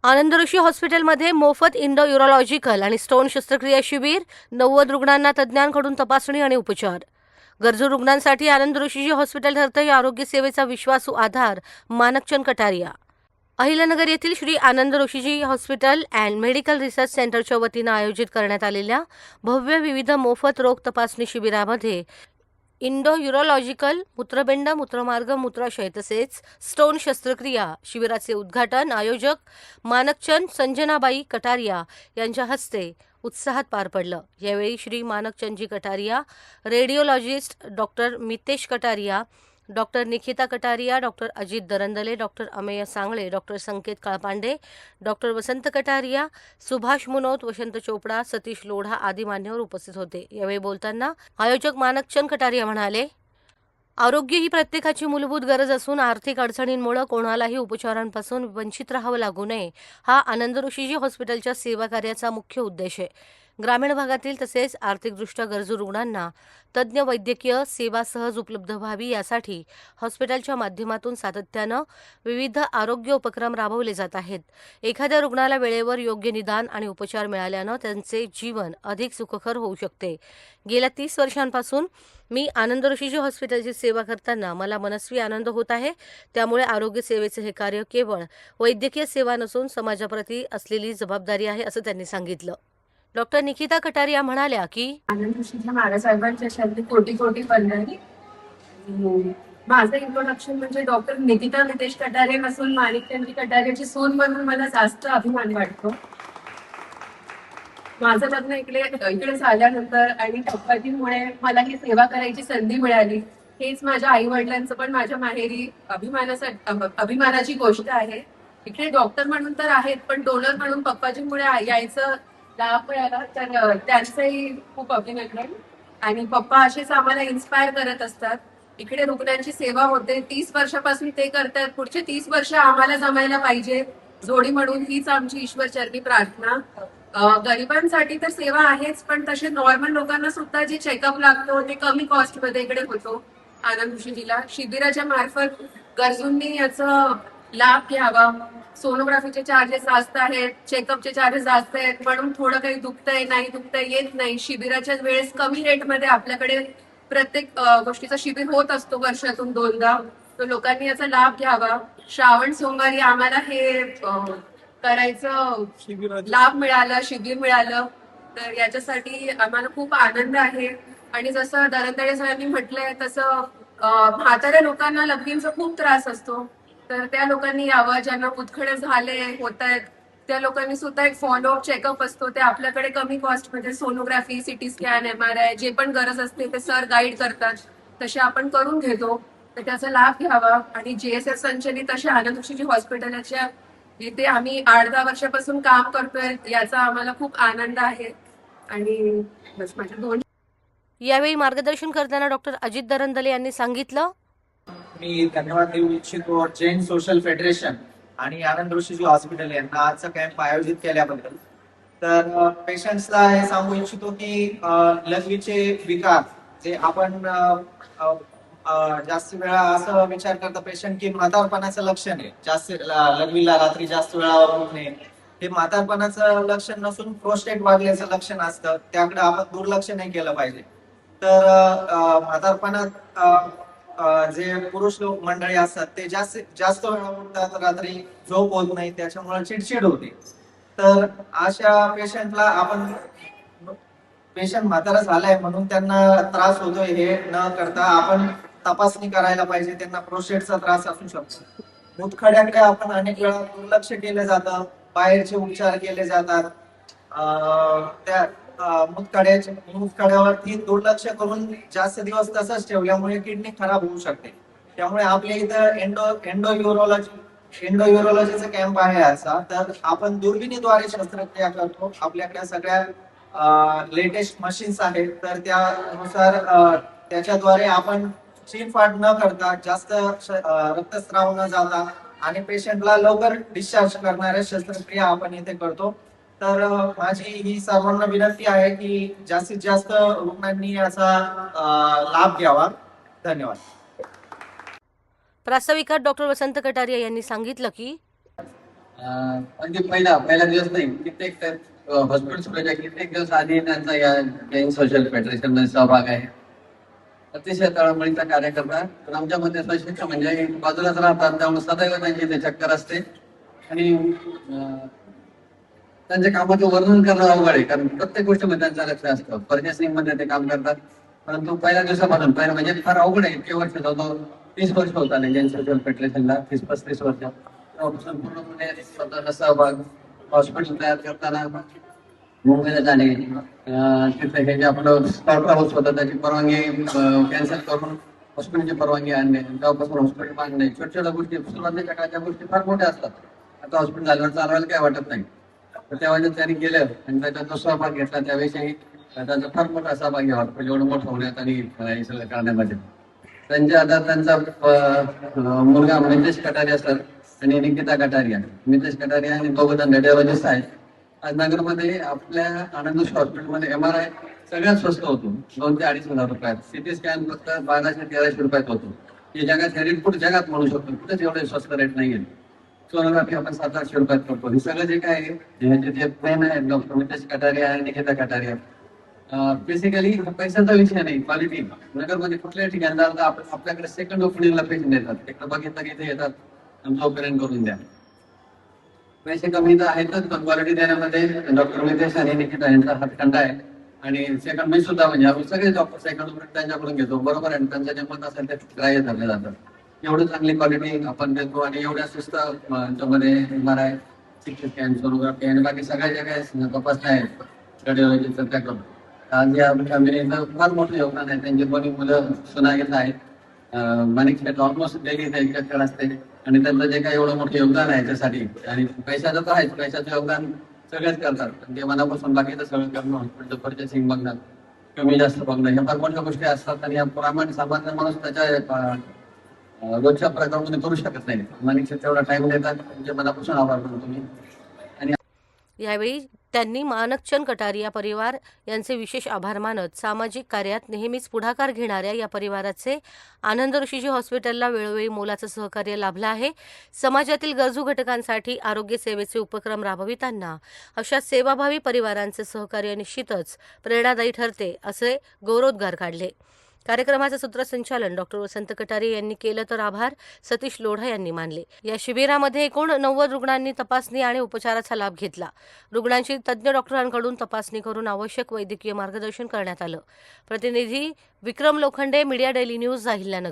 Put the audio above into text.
आनंद ऋषी हॉस्पिटलमध्ये मोफत इंडो-युरोलॉजिकल आणि स्टोन शस्त्रक्रिया शिबिर, 90 रुग्णांना तज्ज्ञांकडून तपासणी आणि उपचार. गरजू रुग्णांसाठी आनंद ऋषीजी हॉस्पिटल ठरतं या आरोग्य सेवेचा विश्वासू आधार. मानकचंद कटारिया. अहिल्यानगर येथील Shri Anand Rishiji hospital and medical research सेंटरच्या वतीनं आयोजित करण्यात आलेल्या भव्य विविध मोफत रोग तपासणी शिबिरामध्ये इंडो-युरोलॉजिकल, मूत्रपिंड, मूत्रमार्ग, मूत्राशय तसेच स्टोन शस्त्रक्रिया शिबिराचे उद्घाटन आयोजक मानकचंद संजनाबाई कटारिया यांच्या हस्ते उत्साहात पार पडलं. यावेळी Shri Manakchandji Kataria, radiologist doctor Mitesh Kataria, doctor Nikita Kataria, doctor Ajit Darandale, doctor Amey Sangale, doctor Sanket Kalpande, doctor Vasant Kataria, Subhash Munot, Vasant Chopda, Satish Lodha आदी मान्यवर उपस्थित होते. यावेळी बोलताना आयोजक मानकचंद कटारिया म्हणाले, आरोग्य ही प्रत्येकाची मूलभूत गरज असून आर्थिक अडचणींमुळे कोणालाही उपचारांपासून वंचित राहावं लागू नये हा आनंद ऋषीजी हॉस्पिटलच्या सेवा कार्याचा मुख्य उद्देश आहे. ग्रामीण भागातील तसेच आर्थिकदृष्ट्या गरजू रुग्णांना तज्ज्ञ वैद्यकीय सेवा सहज उपलब्ध व्हावी यासाठी हॉस्पिटलच्या माध्यमातून सातत्यानं विविध आरोग्य उपक्रम राबवले जात आहेत. एखाद्या रुग्णाला वेळेवर योग्य निदान आणि उपचार मिळाल्यानं त्यांचे जीवन अधिक सुखकर होऊ शकते. गेल्या 30 वर्षांपासून मी आनंद ऋषीजी हॉस्पिटलची सेवा करताना मला मनस्वी आनंद होत आहे. त्यामुळे आरोग्य सेवेचे हे कार्य केवळ वैद्यकीय सेवा नसून समाजाप्रती असलेली जबाबदारी आहे असं त्यांनी सांगितलं. डॉक्टर निकिता कटारिया म्हणाल्या की आनंद ऋषीजी महाराजांच्या शब्द कोटी कोटी वंदने. माझं इंट्रोडक्शन म्हणजे डॉक्टर निकिता नितेश कटारे असून माणिकचंदजी कटारेची सून म्हणून मला जास्त अभिमान वाटतो. माझं लग्न इकडे झाल्यानंतर आणि पप्पाजीमुळे मला ही सेवा करायची संधी मिळाली. हेच माझ्या आई वडिलांचं पण माझ्या माहेरी अभिमानाची गोष्ट आहे. इकडे डॉक्टर म्हणून तर आहेत पण डोनर म्हणून पप्पाजीमुळे यायचं लाभ मिळाला तर त्यांचंही खूप अभिनंदन. आणि पप्पा असेच आम्हाला इन्स्पायर करत असतात. इकडे रुग्णांची सेवा होते, 30 वर्षापासून ते करतात, पुढचे 30 वर्ष आम्हाला जमायला पाहिजे जोडी म्हणून हीच आमची ईश्वरचरणी प्रार्थना. गरिबांसाठी तर सेवा आहेच पण तसे नॉर्मल लोकांना सुद्धा जे चेकअप लागतो ते कमी कॉस्ट मध्ये इकडे होतो. आनंद ऋषीजीला शिबिराच्या मार्फत गरजूंनी याचा लाभ घ्यावा. सोनोग्राफीचे चार्जेस जास्त आहेत, चेकअपचे चार्जेस जास्त आहेत, म्हणून थोडं काही दुखतंय नाही दुखतंय येत नाही. शिबिराच्या वेळेस कमी रेटमध्ये आपल्याकडे प्रत्येक गोष्टीचा शिबिर होत असतो वर्षातून 2दा. तर लोकांनी याचा लाभ घ्यावा. श्रावण सोमवारी आम्हाला हे करायचं लाभ मिळाला, शिबिर मिळालं, तर याच्यासाठी आम्हाला खूप आनंद आहे. आणि जसं दरंदळे साहेबांनी म्हटलंय तसं म्हाताऱ्या लोकांना लघवींचा खूप त्रास असतो, तर त्या लोकांनी यावं. ज्यांना मुतखडे झाले होत आहेत त्या लोकांनी सुद्धा एक फॉलोअप चेकअप असतो, ते आपल्याकडे कमी कॉस्टमध्ये सोनोग्राफी, सिटी स्कॅन, MRI जे पण गरज असते ते सर गाईड करतात, तसे आपण करून घेतो. तर त्याचा लाभ घ्यावा. आणि JSS संचलित अशा आनंद ऋषीजी हॉस्पिटलच्या इथे आम्ही 8-10 वर्षापासून काम करतोय, याचा आम्हाला खूप आनंद आहे. आणि बस माझ्या दोन. यावेळी मार्गदर्शन करताना डॉक्टर अजित दरंदले यांनी सांगितलं, मी धन्यवाद देऊ इच्छितो जैन सोशल फेडरेशन आणि आनंद ऋषीजी हॉस्पिटल यांना आजचा कॅम्प आयोजित केल्याबद्दल. तर पेशंट्सला हे सांगू इच्छितो की लघवीचे विकार जे आपण जास्त वेळा असं विचार करता पेशंट की म्हातारपणाचं लक्षण आहे, जास्त लघवीला रात्री जास्त वेळा उठणे, हे म्हातारपणाचं लक्षण नसून प्रोस्टेट वाढल्याचं लक्षण असतं. त्याकडे आपण दुर्लक्ष नाही केलं पाहिजे. तर म्हातारपणात जे पुरुष लोक मंडळी असतात ते जास्त वेळा उठतात, रात्री झोप होत नाही, त्याच्यामुळे चिडचिड होते. तर अशा पेशंटला आपण पेशंट म्हातारा झालाय म्हणून त्यांना त्रास होतोय हे न करता आपण तपासणी करायला पाहिजे. त्यांना प्रोस्टेटचा त्रास असू शकतो. मुतखड्याकडे आपण अनेक वेळा दुर्लक्ष केलं जातं, बाहेरचे उपचार केले जातात. त्या मुतखड्यावरती दुर्लक्ष करून जास्त दिवस तसंच ठेवल्यामुळे किडनी खराब होऊ शकते. त्यामुळे आपल्या इथं एंडोयुरोलॉजीचा कॅम्प आहे असा. तर आपण दुर्बिणीद्वारे शस्त्रक्रिया करतो. आपल्याकडे सगळ्या लेटेस्ट मशीन्स आहेत, तर त्यानुसार त्याच्याद्वारे आपण चीरफाड न करता, जास्त रक्तस्राव न जाता आणि पेशंटला लवकर डिस्चार्ज करणाऱ्या शस्त्रक्रिया आपण इथे करतो. तर माझी ही सर्वांना विनंती आहे की जास्तीत जास्त रुग्णांनी याचा लाभ घ्यावा. धन्यवाद. प्रास्ताविकात डॉक्टर वसंत कटारिया यांनी सांगितलं की म्हणजे पहिला दिवस नाही, कित्येक हॉस्पिटल सुरूच्या कित्येक दिवस आधी त्यांचा या जैन सोशल फेडरेशन मध्ये सहभाग आहे. अतिशय तळमळीचा कार्यकर्ता. पण आमच्यामध्ये वैशिष्ट्य म्हणजे बाजूलाच राहतात, त्यामुळे सदैव त्यांची ते चक्कर असते आणि त्यांच्या कामाचं वर्णन करणं अवघड आहे, कारण प्रत्येक गोष्टीमध्ये त्यांचं लक्ष असतं. पर्चेसिंग मध्ये ते काम करतात, परंतु पहिल्या दिवसापासून पहिलं म्हणजे फार अवघड आहे. इतके वर्ष जवळजवळ 30 वर्ष होत आले जैन सोशल फेडरेशनला, 30-35 वर्ष. तेव्हापासून पूर्णपणे स्वतःचा सहभाग. हॉस्पिटल तयार करताना मुंबईला जाणे, तिथे हे जे आपलं स्टार्ट हाऊस होतं त्याची परवानगी कॅन्सल करून हॉस्पिटलची परवानगी आणणे, तेव्हापासून हॉस्पिटल बांधणे, छोट्या छोट्या गोष्टी, सुरुवातीच्या काळाच्या गोष्टी फार मोठ्या असतात. आता हॉस्पिटल झाल्यावर चालवायला काय वाटत नाही. तर तेव्हा जे त्यांनी केलं आणि त्याच्यात जो सहभाग घेतला त्याविषयी त्यांचा फार मोठा सहभाग आहे हॉस्पिटल एवढं मोठं होण्यात आणि हे सगळं करण्यामध्ये. त्यांचा मुलगा मितेश कटारिया सर आणि निकिता कटारिया. मितेश कटारिया आणि दोघं जण रेडिओलॉजिस्ट आहेत. आज नगरमध्ये आपल्या आनंद हॉस्पिटलमध्ये MRI सगळ्यात स्वस्त होतो, 2,000 ते 2,500 रुपयात. CT स्कॅन फक्त 1,200-1,300 रुपयात होतो. हे जगात हेरिटपूर जगात म्हणू शकतो, कुठेच एवढे स्वस्त रेट नाहीये. सोनोग्राफी आपण 700-800 रुपयात करतो. हे सगळं जे काय आहे, जे प्लेन आहे डॉक्टर मितेश कटारिया आणि निकिता कटारिया, बेसिकली पैशाचा विषय नाही, क्वालिटी. नगरमध्ये कुठल्याही ठिकाणी जाल तर आपल्याकडे सेकंड ओपिनियनला पेशंट येतात. एकदा बघितलं की इथे येतात, आमचं ऑपरेशन करून द्या. पैसे कमी तर आहेतच, पण क्वालिटी देण्यामध्ये डॉक्टर मितेश आणि निकिता यांचा हातखंडा आहे. आणि सेकंड मी सुद्धा म्हणजे आम्ही सगळे डॉक्टर सेकंड ओपिनियन त्यांच्याकडून घेतो, बरोबर आहे. त्यांचं जे मत असेल ते ग्राह्य धरले जातात. एवढं चांगली क्वालिटी आपण देतो आणि एवढ्या स्वस्त याच्यामध्ये MRI, CT स्कॅन, सोनोग्राफी आणि बाकी सगळ्या ज्या काही तपासण्या आहेत रेडिओलॉजीचं त्या करतो. आज या फॅमिलीचं फार मोठं योगदान आहे. त्यांची दोन्ही मुलं सुना येत आहेत. माणिक ऑलमोस्ट डेली एक चक्कर असते आणि त्यांचं जे काही एवढं मोठं योगदान आहे त्यासाठी, आणि पैशाचं तर आहेच, पैशाचं योगदान सगळेच करतात. ते मनापासून बाकीचं सगळं करणं, हॉस्पिटल पर्चेसिंग बघणं, कमी जास्त बघणं, ह्या फार मोठ्या गोष्टी असतात आणि या प्रामाणिक सामान्य माणूस त्याच्या रोजच्या प्रकारामध्ये करू शकत नाही. माणिक तेवढा टाइम देतात, म्हणजे मनापासून आभार मानतो मी. यावेळी त्यांनी मानकचंद कटारिया परिवार यांचे विशेष आभार मानत सामाजिक कार्यात नेहमीच पुढाकार घेणाऱ्या या परिवाराचे आनंद ऋषीजी हॉस्पिटलला वेळोवेळी मोलाचं सहकार्य लाभलं आहे. समाजातील गरजू घटकांसाठी आरोग्य सेवेचे उपक्रम राबविताना अशा सेवाभावी परिवारांचे सहकार्य निश्चितच प्रेरणादायी ठरते, असे गौरवोद्गार काढले. कार्यक्रमाचे सूत्रसंचालन डॉक्टर वसंत कटारिया यांनी केलं तर आभार सतीश लोढा यांनी मानले. या शिबिरामध्ये एकूण 90 रुग्णांनी तपासणी आणि उपचाराचा लाभ घेतला. रुग्णांची तज्ज्ञ डॉक्टरांकडून तपासणी करून आवश्यक वैद्यकीय मार्गदर्शन करण्यात आलं. प्रतिनिधी Vikram Lokhande, media daily news, Ahilyanagar.